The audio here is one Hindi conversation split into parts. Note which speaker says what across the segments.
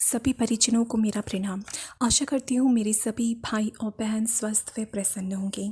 Speaker 1: सभी परिजनों को मेरा प्रणाम। आशा करती हूँ मेरे सभी भाई और बहन स्वस्थ व प्रसन्न होंगे।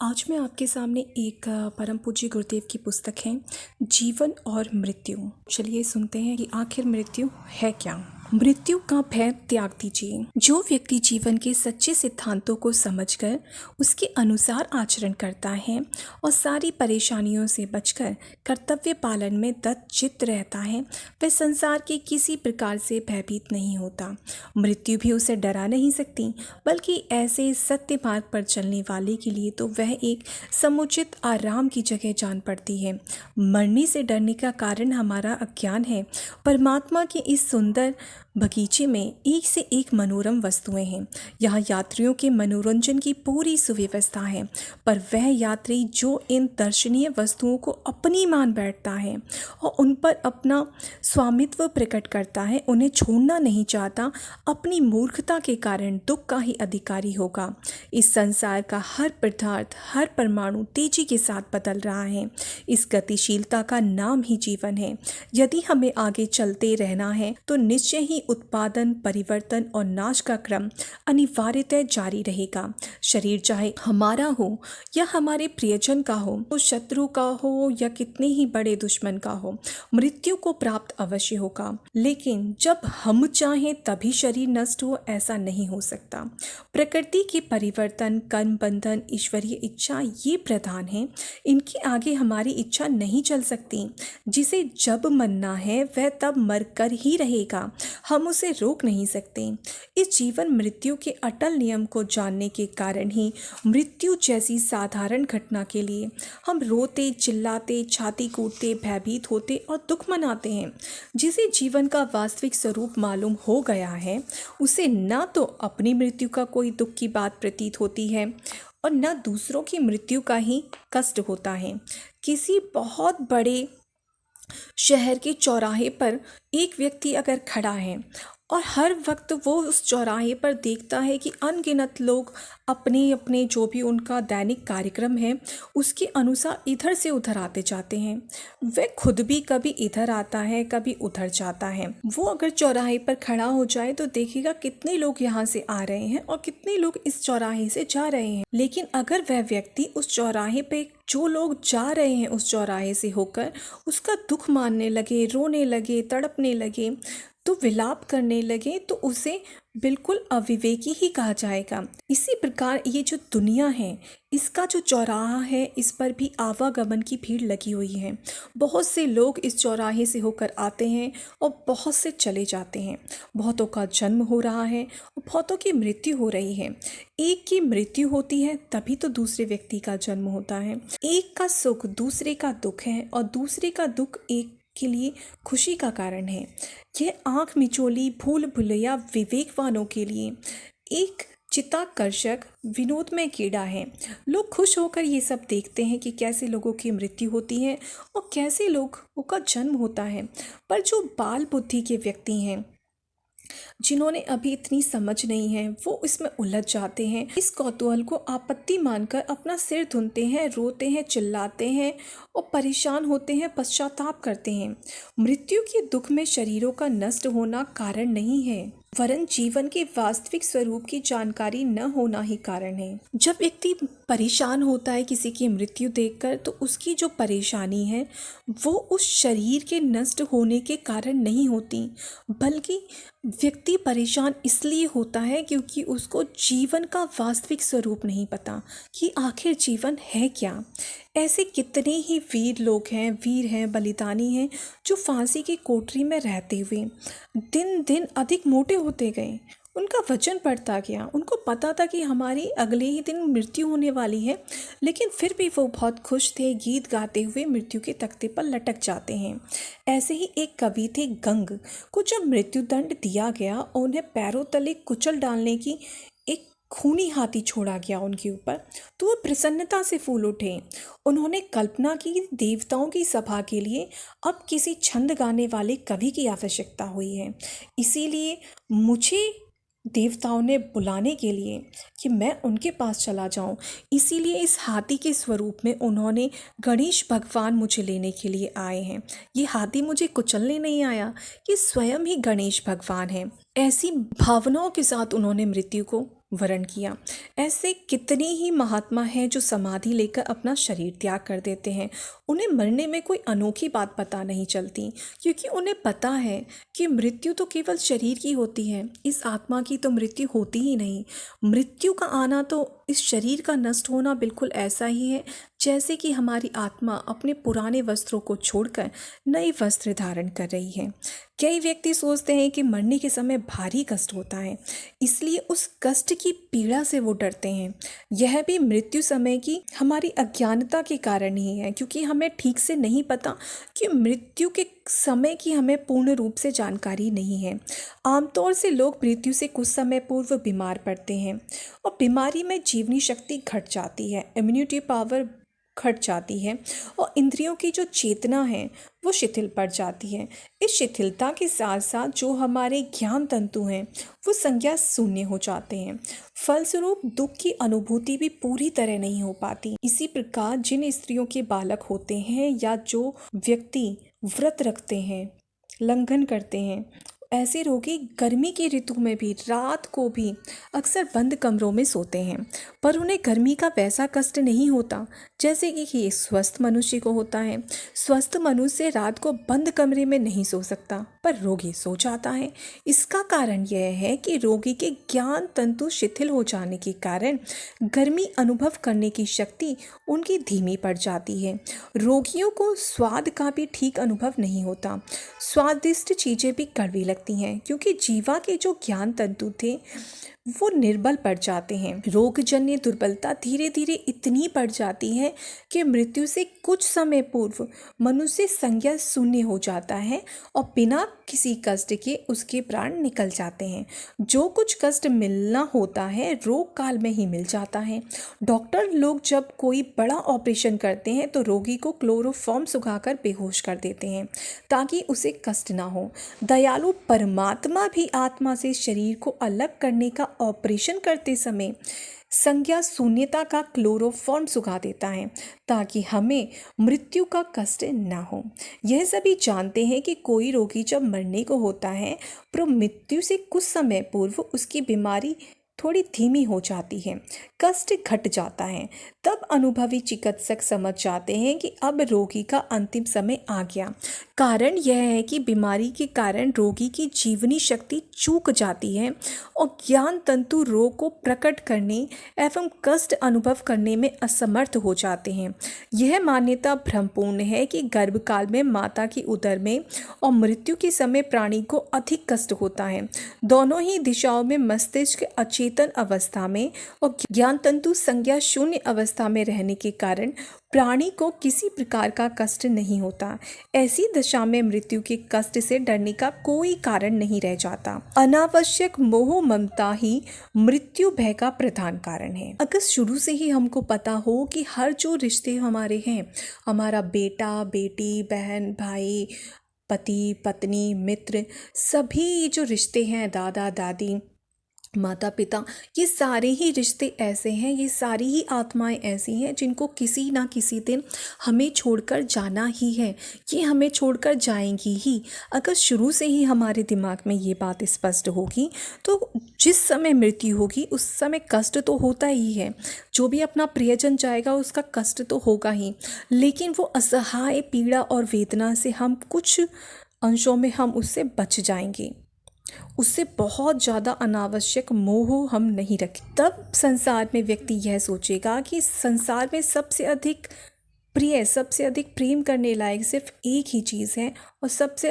Speaker 1: आज मैं आपके सामने एक परम पूज्य गुरुदेव की पुस्तक है, जीवन और मृत्यु। चलिए सुनते हैं कि आखिर मृत्यु है क्या। मृत्यु का भय त्याग दीजिए। जो व्यक्ति जीवन के सच्चे सिद्धांतों को समझकर उसके अनुसार आचरण करता है और सारी परेशानियों से बचकर कर्तव्य पालन में दृढ़चित्त रहता है, वह संसार के किसी प्रकार से भयभीत नहीं होता। मृत्यु भी उसे डरा नहीं सकती, बल्कि ऐसे सत्य मार्ग पर चलने वाले के लिए तो वह एक समुचित आराम की जगह जान पड़ती है। मरने से डरने का कारण हमारा अज्ञान है। परमात्मा के इस सुंदर बगीचे में एक से एक मनोरम वस्तुएं हैं। यहाँ यात्रियों के मनोरंजन की पूरी सुव्यवस्था है, पर वह यात्री जो इन दर्शनीय वस्तुओं को अपनी मान बैठता है और उन पर अपना स्वामित्व प्रकट करता है, उन्हें छोड़ना नहीं चाहता, अपनी मूर्खता के कारण दुख का ही अधिकारी होगा। इस संसार का हर पदार्थ, हर परमाणु तेजी के साथ बदल रहा है। इस गतिशीलता का नाम ही जीवन है। यदि हमें आगे चलते रहना है तो निश्चय ही उत्पादन, परिवर्तन और नाश का क्रम अनिवार्यतः जारी रहेगा। शरीर चाहे हमारा हो या हमारे प्रियजन का हो, तो शत्रु का हो या कितने ही बड़े दुश्मन का हो, मृत्यु को प्राप्त अवश्य होगा। लेकिन जब हम चाहें तभी शरीर नष्ट हो, ऐसा नहीं हो सकता। प्रकृति के परिवर्तन, कर्म बंधन, ईश्वरीय इच्छा ये प्रधान है। इनके आगे हमारी इच्छा नहीं चल सकती। जिसे जब मरना है वह तब मर कर ही रहेगा, हम उसे रोक नहीं सकते। इस जीवन मृत्यु के अटल नियम को जानने के कारण ही मृत्यु जैसी साधारण घटना के लिए हम रोते, चिल्लाते, छाती कूटते, भयभीत होते और दुख मनाते हैं। जिसे जीवन का वास्तविक स्वरूप मालूम हो गया है, उसे ना तो अपनी मृत्यु का कोई दुख की बात प्रतीत होती है और न दूसरों की मृत्यु का ही कष्ट होता है। किसी बहुत बड़े शहर के चौराहे पर एक व्यक्ति अगर खड़ा है और हर वक्त वो उस चौराहे पर देखता है कि अनगिनत लोग अपने अपने जो भी उनका दैनिक कार्यक्रम है उसके अनुसार इधर से उधर आते जाते हैं, वह खुद भी कभी इधर आता है, कभी उधर जाता है। वो अगर चौराहे पर खड़ा हो जाए तो देखेगा कितने लोग यहाँ से आ रहे हैं और कितने लोग इस चौराहे से जा रहे हैं। लेकिन अगर वह व्यक्ति उस चौराहे पे जो लोग जा रहे हैं उस चौराहे से होकर उसका दुख मानने लगे, रोने लगे, तड़पने लगे, तो विलाप करने लगे, तो उसे बिल्कुल अविवेकी ही कहा जाएगा। इसी प्रकार ये जो दुनिया है, इसका जो चौराहा है, इस पर भी आवागमन की भीड़ लगी हुई है। बहुत से लोग इस चौराहे से होकर आते हैं और बहुत से चले जाते हैं। बहुतों का जन्म हो रहा है और बहुतों की मृत्यु हो रही है। एक की मृत्यु होती है तभी तो दूसरे व्यक्ति का जन्म होता है। एक का सुख दूसरे का दुख है और दूसरे का दुख एक के लिए खुशी का कारण है। यह आँख मिचोली भूल भुलैया विवेकवानों के लिए एक चित्ताकर्षक विनोदमय कीड़ा है। लोग खुश होकर ये सब देखते हैं कि कैसे लोगों की मृत्यु होती है और कैसे लोगों का जन्म होता है। पर जो बाल बुद्धि के व्यक्ति हैं, जिन्होंने अभी इतनी समझ नहीं है, वो इसमें उलझ जाते हैं। इस कौतूहल को आपत्ति मानकर अपना सिर धुनते हैं, रोते हैं, चिल्लाते हैं और परेशान होते हैं, पश्चाताप करते हैं। मृत्यु के दुख में शरीरों का नष्ट होना कारण नहीं है, वरन जीवन के वास्तविक स्वरूप की जानकारी न होना ही कारण है। जब व्यक्ति परेशान होता है किसी की मृत्यु देखकर, तो उसकी जो परेशानी है वो उस शरीर के नष्ट होने के कारण नहीं होती, बल्कि व्यक्ति परेशान इसलिए होता है क्योंकि उसको जीवन का वास्तविक स्वरूप नहीं पता कि आखिर जीवन है क्या। ऐसे कितने ही वीर हैं, बलिदानी हैं, जो फांसी की कोठरी में रहते हुए दिन दिन अधिक मोटे होते गए। उनका वजन बढ़ता गया। उनको पता था कि हमारी अगले ही दिन मृत्यु होने वाली है, लेकिन फिर भी वो बहुत खुश थे, गीत गाते हुए मृत्यु के तख्ते पर लटक जाते हैं। ऐसे ही एक कवि थे गंग को जब मृत्युदंड दिया गया और उन्हें पैरों तले कुचल डालने की एक खूनी हाथी छोड़ा गया उनके ऊपर, तो वो प्रसन्नता से फूल उठे। उन्होंने कल्पना की देवताओं की सभा के लिए अब किसी छंद गाने वाले कवि की आवश्यकता हुई है। इसीलिए मुझे देवताओं ने बुलाने के लिए कि मैं उनके पास चला जाऊं। इसीलिए इस हाथी के स्वरूप में उन्होंने गणेश भगवान मुझे लेने के लिए आए हैं। ये हाथी मुझे कुचलने नहीं आया, ये स्वयं ही गणेश भगवान हैं। ऐसी भावनाओं के साथ उन्होंने मृत्यु को वरण किया। ऐसे कितने ही महात्मा हैं जो समाधि लेकर अपना शरीर त्याग कर देते हैं। उन्हें मरने में कोई अनोखी बात पता नहीं चलती, क्योंकि उन्हें पता है कि मृत्यु तो केवल शरीर की होती है, इस आत्मा की तो मृत्यु होती ही नहीं। मृत्यु का आना तो इस शरीर का नष्ट होना बिल्कुल ऐसा ही है जैसे कि हमारी आत्मा अपने पुराने वस्त्रों को छोड़कर नए वस्त्र धारण कर रही है। कई व्यक्ति सोचते हैं कि मरने के समय भारी कष्ट होता है, इसलिए उस कष्ट की पीड़ा से वो डरते हैं। यह भी मृत्यु समय की हमारी अज्ञानता के कारण ही है, क्योंकि हमें ठीक से नहीं पता कि मृत्यु के समय की हमें पूर्ण रूप से जानकारी नहीं है। आमतौर से लोग मृत्यु से कुछ समय पूर्व बीमार पड़ते हैं और बीमारी में जीवनी शक्ति घट जाती है, इम्यूनिटी पावर घट जाती है और इंद्रियों की जो चेतना है वो शिथिल पड़ जाती है। इस शिथिलता के साथ साथ जो हमारे ज्ञान तंतु हैं वो संज्ञा शून्य हो जाते हैं। फलस्वरूप दुख की अनुभूति भी पूरी तरह नहीं हो पाती। इसी प्रकार जिन स्त्रियों के बालक होते हैं या जो व्यक्ति व्रत रखते हैं, लंघन करते हैं, ऐसे रोगी गर्मी की ऋतु में भी रात को भी अक्सर बंद कमरों में सोते हैं, पर उन्हें गर्मी का वैसा कष्ट नहीं होता जैसे कि स्वस्थ मनुष्य को होता है। स्वस्थ मनुष्य रात को बंद कमरे में नहीं सो सकता, पर रोगी सो जाता है। इसका कारण यह है कि रोगी के ज्ञान तंतु शिथिल हो जाने के कारण गर्मी अनुभव करने की शक्ति उनकी धीमी पड़ जाती है। रोगियों को स्वाद का भी ठीक अनुभव नहीं होता। स्वादिष्ट चीज़ें भी कड़वी लगती हैं, क्योंकि जीवा के जो ज्ञान तंतु थे वो निर्बल पड़ जाते हैं। रोगजन्य दुर्बलता धीरे धीरे इतनी बढ़ जाती है कि मृत्यु से कुछ समय पूर्व मनुष्य संज्ञा शून्य हो जाता है और बिना किसी कष्ट के उसके प्राण निकल जाते हैं। जो कुछ कष्ट मिलना होता है रोग काल में ही मिल जाता है। डॉक्टर लोग जब कोई बड़ा ऑपरेशन करते हैं तो रोगी को क्लोरोफॉर्म सुखाकर बेहोश कर देते हैं ताकि उसे कष्ट ना हो। दयालु परमात्मा भी आत्मा से शरीर को अलग करने का ऑपरेशन करते समय संज्ञा शून्यता का क्लोरोफॉर्म सुखा देता है ताकि हमें मृत्यु का कष्ट ना हो। यह सभी जानते हैं कि कोई रोगी जब मरने को होता है पर मृत्यु से कुछ समय पूर्व उसकी बीमारी थोड़ी धीमी हो जाती है, कष्ट घट जाता है। तब अनुभवी चिकित्सक समझ जाते हैं कि अब रोगी का अंतिम समय आ गया। कारण यह है कि बीमारी के कारण रोगी की जीवनी शक्ति चूक जाती है और ज्ञान तंतु रोग को प्रकट करने एवं कष्ट अनुभव करने में असमर्थ हो जाते हैं। यह मान्यता भ्रमपूर्ण है कि गर्भकाल में माता की उदर में और मृत्यु के समय प्राणी को अधिक कष्ट होता है। दोनों ही दिशाओं में मस्तिष्क अचेतन अवस्था में और ज्ञान तंतु संज्ञा शून्य अवस्था में रहने के कारण प्राणी को किसी प्रकार का कष्ट नहीं होता। ऐसी दशा में मृत्यु के कष्ट से डरने का कोई कारण नहीं रह जाता। अनावश्यक मोह ममता ही मृत्यु भय का प्रधान कारण है। अगर शुरू से ही हमको पता हो कि हर जो रिश्ते हमारे हैं, हमारा बेटा बेटी, बहन भाई, पति पत्नी, मित्र, सभी जो रिश्ते हैं, दादा दादी, माता पिता, ये सारे ही रिश्ते ऐसे हैं, ये सारी ही आत्माएं ऐसी हैं जिनको किसी ना किसी दिन हमें छोड़कर जाना ही है। ये हमें छोड़कर जाएंगी ही। अगर शुरू से ही हमारे दिमाग में ये बात स्पष्ट होगी तो जिस समय मृत्यु होगी उस समय कष्ट तो होता ही है। जो भी अपना प्रियजन जाएगा उसका कष्ट तो होगा ही, लेकिन वो असहाय पीड़ा और वेदना से हम कुछ अंशों में हम उससे बच जाएंगे। उससे बहुत ज़्यादा अनावश्यक मोह हम नहीं रखें। तब संसार में व्यक्ति यह सोचेगा कि संसार में सबसे अधिक प्रिय, सबसे अधिक प्रेम करने लायक सिर्फ एक ही चीज़ है और सबसे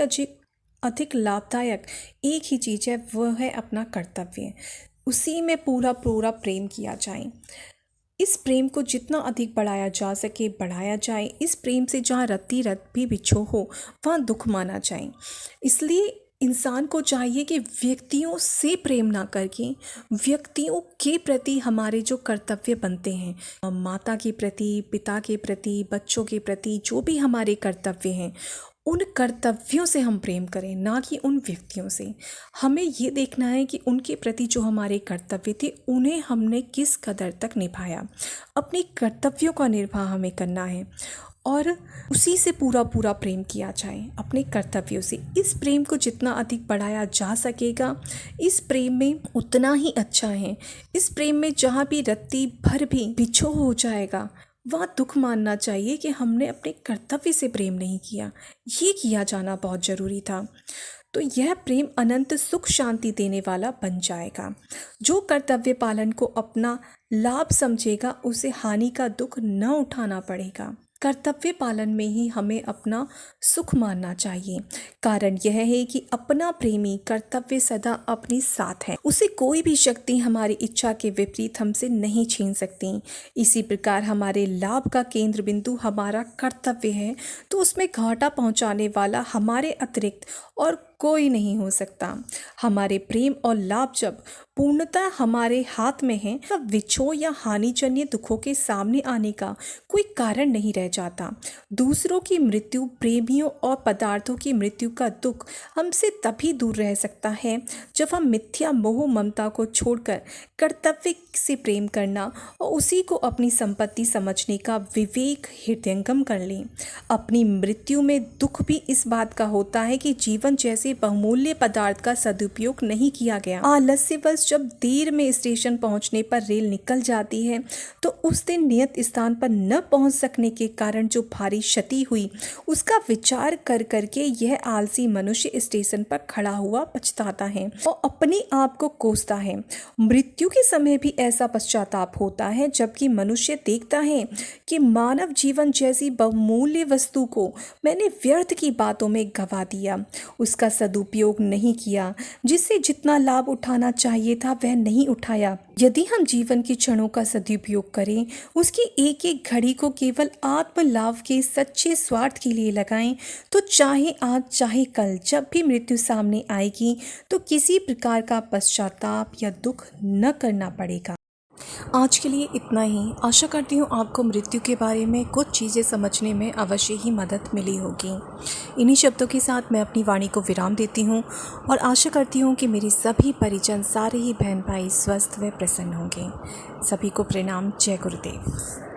Speaker 1: अधिक लाभदायक एक ही चीज़ है, वह है अपना कर्तव्य। उसी में पूरा पूरा प्रेम किया जाए। इस प्रेम को जितना अधिक बढ़ाया जा सके बढ़ाया जाए। इस प्रेम से जहाँ रत्ती रत भी बिछो हो वहाँ दुख माना जाए। इसलिए इंसान को चाहिए कि व्यक्तियों से प्रेम ना करके व्यक्तियों के प्रति हमारे जो कर्तव्य बनते हैं, माता के प्रति, पिता के प्रति, बच्चों के प्रति, जो भी हमारे कर्तव्य हैं उन कर्तव्यों से हम प्रेम करें, ना कि उन व्यक्तियों से। हमें ये देखना है कि उनके प्रति जो हमारे कर्तव्य थे उन्हें हमने किस कदर तक निभाया। अपने कर्तव्यों का निर्वाह हमें करना है और उसी से पूरा पूरा प्रेम किया जाए, अपने कर्तव्यों से। इस प्रेम को जितना अधिक बढ़ाया जा सकेगा, इस प्रेम में उतना ही अच्छा है। इस प्रेम में जहाँ भी रत्ती भर भी बिछो हो जाएगा, वहाँ दुख मानना चाहिए कि हमने अपने कर्तव्य से प्रेम नहीं किया। ये किया जाना बहुत ज़रूरी था। तो यह प्रेम अनंत सुख शांति देने वाला बन जाएगा। जो कर्तव्य पालन को अपना लाभ समझेगा, उसे हानि का दुख न उठाना पड़ेगा। कर्तव्य पालन में ही हमें अपना सुख मानना चाहिए। कारण यह है कि अपना प्रेमी कर्तव्य सदा अपने साथ है। उसे कोई भी शक्ति हमारी इच्छा के विपरीत हमसे नहीं छीन सकती। इसी प्रकार हमारे लाभ का केंद्र बिंदु हमारा कर्तव्य है, तो उसमें घाटा पहुंचाने वाला हमारे अतिरिक्त और कोई नहीं हो सकता। हमारे प्रेम और लाभ जब पूर्णतः हमारे हाथ में है, तब विछोह या हानिजन्य दुखों के सामने आने का कोई कारण नहीं रह जाता। दूसरों की मृत्यु, प्रेमियों और पदार्थों की मृत्यु का दुख हमसे तभी दूर रह सकता है जब हम मिथ्या मोह ममता को छोड़कर कर्तव्य से प्रेम करना और उसी को अपनी संपत्ति समझने का विवेक हृदयंगम कर लें। अपनी मृत्यु में दुख भी इस बात का होता है कि जीवन जैसे बहुमूल्य पदार्थ का सदुपयोग नहीं किया गया। आलस्यवश जब देर में स्टेशन पहुंचने पर रेल निकल जाती है, तो उस दिन नियत स्थान पर न पहुंच सकने के कारण जो भारी क्षति हुई, उसका विचार कर करके यह आलसी मनुष्य स्टेशन पर खड़ा हुआ पछताता है और अपने आप को कोसता है। मृत्यु के समय भी ऐसा पश्चाताप होता है, जबकि मनुष्य देखता है कि मानव जीवन जैसी बहुमूल्य वस्तु को मैंने व्यर्थ की बातों में गंवा दिया, उसका सदुपयोग नहीं किया, जिससे जितना लाभ उठाना चाहिए था वह नहीं उठाया। यदि हम जीवन के क्षणों का सदुपयोग करें, उसकी एक एक घड़ी को केवल आत्म लाभ के सच्चे स्वार्थ के लिए लगाएं, तो चाहे आज चाहे कल जब भी मृत्यु सामने आएगी, तो किसी प्रकार का पश्चाताप या दुख न करना पड़ेगा। आज के लिए इतना ही। आशा करती हूँ आपको मृत्यु के बारे में कुछ चीज़ें समझने में अवश्य ही मदद मिली होगी। इन्हीं शब्दों के साथ मैं अपनी वाणी को विराम देती हूँ और आशा करती हूँ कि मेरे सभी परिजन, सारे ही बहन भाई स्वस्थ व प्रसन्न होंगे। सभी को प्रणाम। जय गुरुदेव।